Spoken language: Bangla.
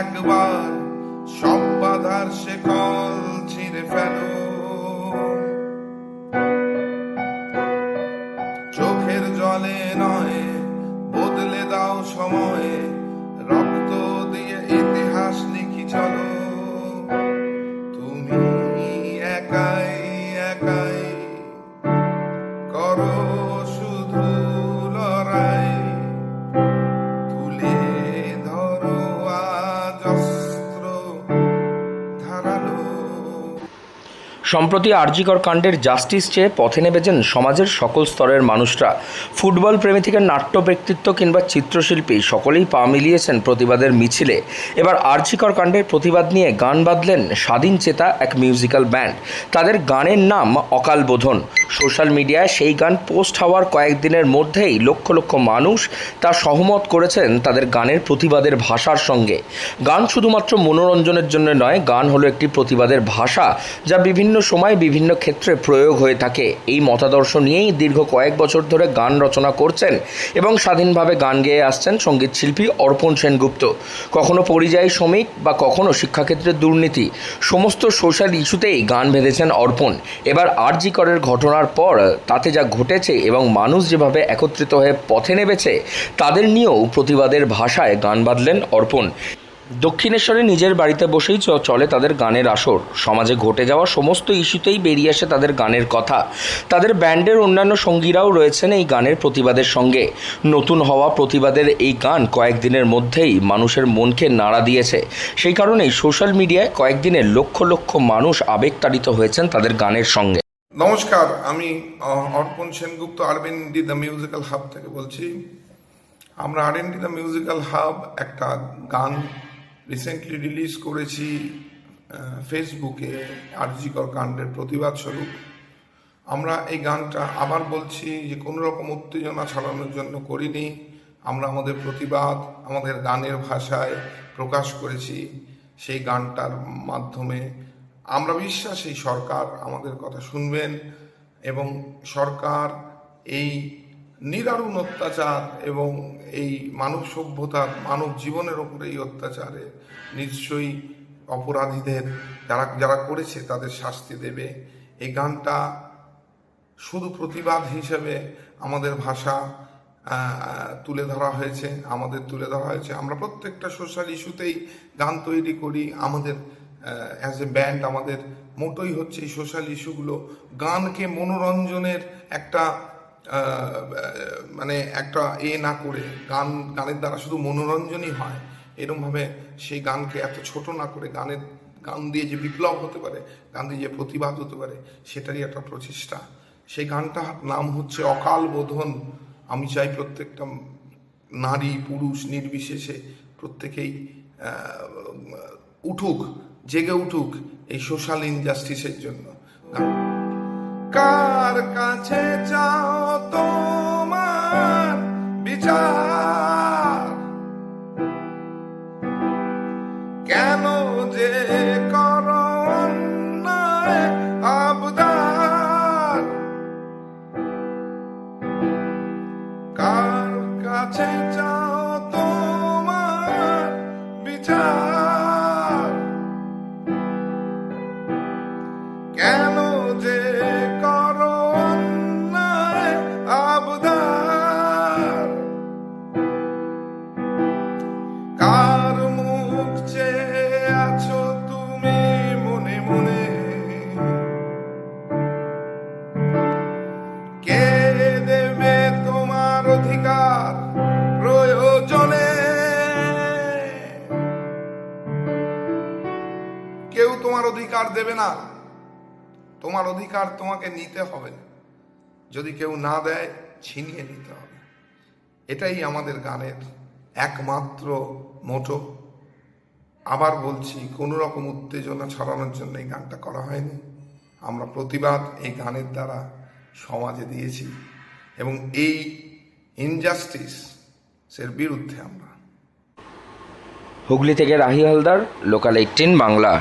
একবার সব বাধার শেকল ছিঁড়ে ফেলো। চোখের জলে নয়, বদলে দাও সময়ে, রক্ত দিয়ে ইতিহাস লিখি চলো। তুমি একাই একাই করো শুধু লড়াই, তুলে ধরো আজ অস্ত্র ধারালো। সম্প্রতি আরজিকর কাণ্ডের জাস্টিস চেয়ে পথে নেমেছেন সমাজের সকল স্তরের মানুষরা। ফুটবল প্রেমী থেকে নাট্য ব্যক্তিত্ব কিংবা চিত্রশিল্পী সকলেই পা মিলিয়েছেন প্রতিবাদের মিছিলে। এবার আরজিকর কাণ্ডের প্রতিবাদ নিয়ে গান বাঁধলেন স্বাধীন চেতা এক মিউজিক্যাল ব্যান্ড। তাদের গানের নাম অকাল বোধন। সোশ্যাল মিডিয়ায় সেই গান পোস্ট হওয়ার কয়েকদিনের মধ্যেই লক্ষ লক্ষ মানুষ তা সহমত করেছেন তাদের গানের প্রতিবাদের ভাষার সঙ্গে। গান শুধুমাত্র মনোরঞ্জনের জন্য নয়, গান হলো একটি প্রতিবাদের ভাষা যা বিভিন্ন সময় বিভিন্ন ক্ষেত্রে প্রয়োগ হয়ে থাকে। এই মতাদর্শ নিয়েই দীর্ঘ কয়েক বছর ধরে গান রচনা করছেন এবং স্বাধীনভাবে গান গেয়ে আসছেন সঙ্গীত শিল্পী অর্পণ সেনগুপ্ত। কখনো পরিযায়ী শ্রমিক বা কখনো শিক্ষাক্ষেত্রের দুর্নীতি, সমস্ত সোশ্যাল ইস্যুতেই গান বেঁধেছেন অর্পণ। এবার আরজি করের ঘটনার পর তাতে যা ঘটেছে এবং মানুষ যেভাবে একত্রিত হয়ে পথে নেমেছে তাদের নিয়েও প্রতিবাদের ভাষায় গান বাঁধলেন অর্পণ। দক্ষিণেশ্বরে নিজের বাড়িতে বসেই চলে তাদের গানের আসর। সমাজে ঘটে যাওয়া সমস্ত ইস্যুতেই বেরিয়ে আসে তাদের গানের কথা। তাদের ব্যান্ডের অন্যান্য সঙ্গীরাও রয়েছেন এই গানের প্রতিবাদের সঙ্গে। নতুন হওয়া প্রতিবাদের এই গান কয়েকদিনের মধ্যেই মানুষের মনকে নাড়া দিয়েছে। সেই কারণেই সোশ্যাল মিডিয়ায় কয়েকদিনে লক্ষ লক্ষ মানুষ আবেগতাড়িত হয়েছেন তাদের গানের সঙ্গে। নমস্কার, আমি অর্পণ Sengupta R&D the musical hub থেকে বলছি। আমরা R&D দ্য মিউজিক্যাল হাব একটা গান রিসেন্টলি রিলিজ করেছি ফেসবুকে আরজিকর কাণ্ডের প্রতিবাদ স্বরূপ। আমরা এই গানটা আবার বলছি যে কোনো রকম উত্তেজনা ছড়ানোর জন্য করিনি। আমরা আমাদের প্রতিবাদ আমাদের গানের ভাষায় প্রকাশ করেছি। সেই গানটার মাধ্যমে আমরা বিশ্বাসী সরকার আমাদের কথা শুনবেন এবং সরকার এই নিদারুণ অত্যাচার এবং এই মানব সভ্যতার মানব জীবনের ওপরে এই অত্যাচারে নিশ্চয়ই অপরাধীদের যারা করেছে তাদের শাস্তি দেবে। এই গানটা শুধু প্রতিবাদ হিসেবে আমাদের ভাষা তুলে ধরা হয়েছে, আমরা প্রত্যেকটা সোশ্যাল ইস্যুতেই গান তৈরি করি। আমাদের অ্যাজ এ ব্যান্ড আমাদের মোটোই হচ্ছে এই সোশ্যাল ইস্যুগুলো গানকে মনোরঞ্জনের একটা একটা না করে গানের দ্বারা শুধু মনোরঞ্জনই হয় এরকমভাবে সেই গানকে এত ছোট না করে গান দিয়ে যে বিপ্লব হতে পারে, গান দিয়ে যে প্রতিবাদ হতে পারে, সেটারই একটা প্রচেষ্টা। সেই গানটার নাম হচ্ছে অকাল বোধন। আমি চাই প্রত্যেকটা নারী পুরুষ নির্বিশেষে প্রত্যেকেই জেগে উঠুক এই সোশ্যাল ইনজাস্টিসের জন্য। কার কাছে চাও তোমার বিচার, কেন যে করো অন্যায় আবদার, কার কাছে চাও তোমার বিচার, কেন যে করো অন্যায় আবদার, কার মুখ চেয়ে আছো তুমি মনে মনে, কে দেবে তোমার অধিকার প্রয়োজনে। কেউ তোমার অধিকার দেবে না, তোমার অধিকার তোমাকে নিতে হবে। যদি কেউ না দেয় ছিনিয়ে নিতে হবে। এটাই আমাদের গানের একমাত্র মোটো। আবার বলছি, কোনো রকম উত্তেজনা ছড়ানোর জন্য এই গানটা করা হয়নি। আমরা প্রতিবাদ এই গানের দ্বারা সমাজে দিয়েছি এবং এই ইনজাস্টিসের বিরুদ্ধে আমরা। হুগলি থেকে রাহি হালদার, লোকাল 18 বাংলা।